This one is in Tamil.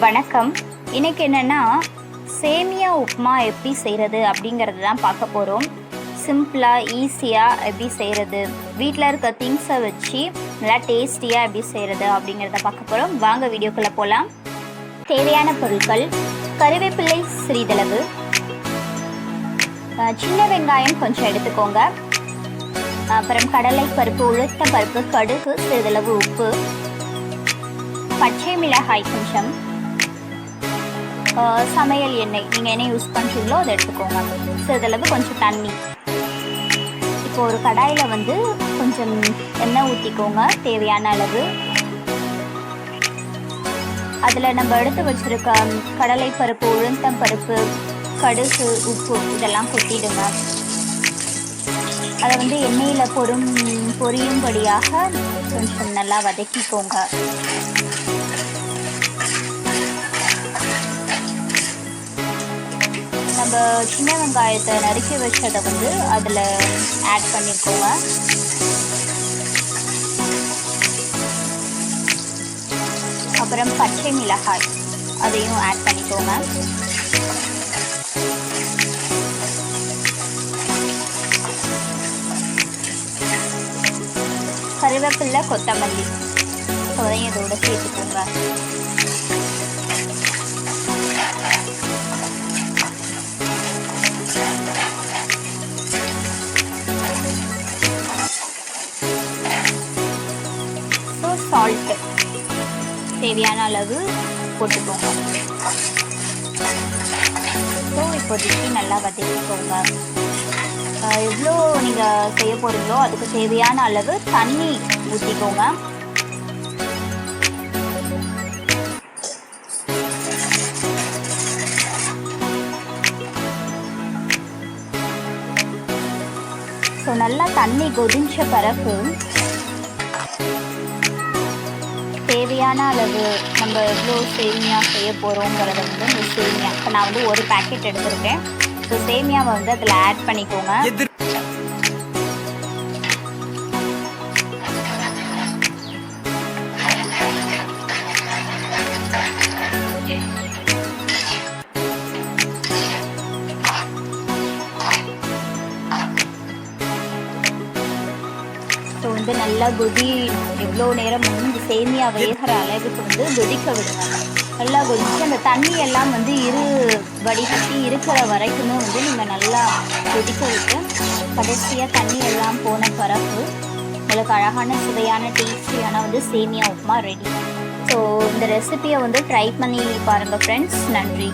வணக்கம். இன்னைக்கு என்னென்னா சேமியா உப்புமா எப்படி செய்கிறது அப்படிங்கிறது தான் பார்க்க போகிறோம். சிம்பிளாக ஈஸியாக எப்படி செய்கிறது, வீட்டில் இருக்க திங்ஸை வச்சு நல்லா டேஸ்டியாக எப்படி செய்கிறது அப்படிங்கிறத பார்க்க போகிறோம். வாங்க வீடியோக்குள்ளே போகலாம். தேவையான பொருட்கள்: கறிவேப்பிலை சிறிதளவு, சின்ன வெங்காயம் கொஞ்சம் எடுத்துக்கோங்க, அப்புறம் கடலை பருப்பு, உளுத்த பருப்பு, கடுகு, சிறிதளவு உப்பு, பச்சை மிளகாய் கொஞ்சம், சமையல் எண்ணெய், நீங்கள் என்ன யூஸ் பண்ணுறீங்களோ அதை எடுத்துக்கோங்க, சிறிதளவு கொஞ்சம் தண்ணி. இப்போ ஒரு கடாயில் கொஞ்சம் எண்ணெய் ஊற்றிக்கோங்க தேவையான அளவு. அதில் நம்ம எடுத்து வச்சுருக்க கடலை பருப்பு, உளுத்தம் பருப்பு, கடுகு, உப்பு இதெல்லாம் கொட்டிடுங்க. அதை எண்ணெயில் பொரியும்படியாக கொஞ்சம் நல்லா வதக்கிக்கோங்க. நம்ம சின்ன வெங்காயத்தை நறுக்கி வச்சதை அதில் ஆட் பண்ணிக்கோங்க. அப்புறம் பச்சை மிளகாய் அதையும் ஆட் பண்ணிக்கோங்க. கருவேப்பிலை, கொத்தமல்லி அதையும் இதோட சேர்த்துக்கோங்க. சால்ட்டு தேவையான அளவு போட்டுக்கோங்க. ஸோ இப்போதைக்கு நல்லா வதக்கிக்கோங்க. எவ்வளோ நீங்கள் செய்ய போகிறீங்களோ அதுக்கு தேவையான அளவு தண்ணி ஊற்றிக்கோங்க. ஸோ நல்லா தண்ணி கொதிச்ச பிறகு தேவையான அளவு நம்ம எவ்வளோ சேமியா செய்ய போகிறோங்கிறத இந்த சேமியா இப்போ நான் ஒரு பேக்கெட் எடுத்துருக்கேன். ஸோ சேமியாவை அதில் ஆட் பண்ணிக்கோங்க. ஸோ நல்லா எவ்வளோ நேரம் இந்த சேமியா வேகிற அளவுக்கு கொதிக்க விடுங்க. நல்லா கொதிச்சு அந்த தண்ணி எல்லாம் வடிகட்டி இருக்கிற வரைக்குமே நீங்கள் நல்லா கொதிக்க விட்டு கடைசியாக தண்ணி எல்லாம் போன பிறகு உங்களுக்கு அழகான சுவையான டேஸ்டியான சேமியா உப்புமா ரெடி. ஸோ இந்த ரெசிபியை ட்ரை பண்ணி பாருங்கள் ஃப்ரெண்ட்ஸ். நன்றி.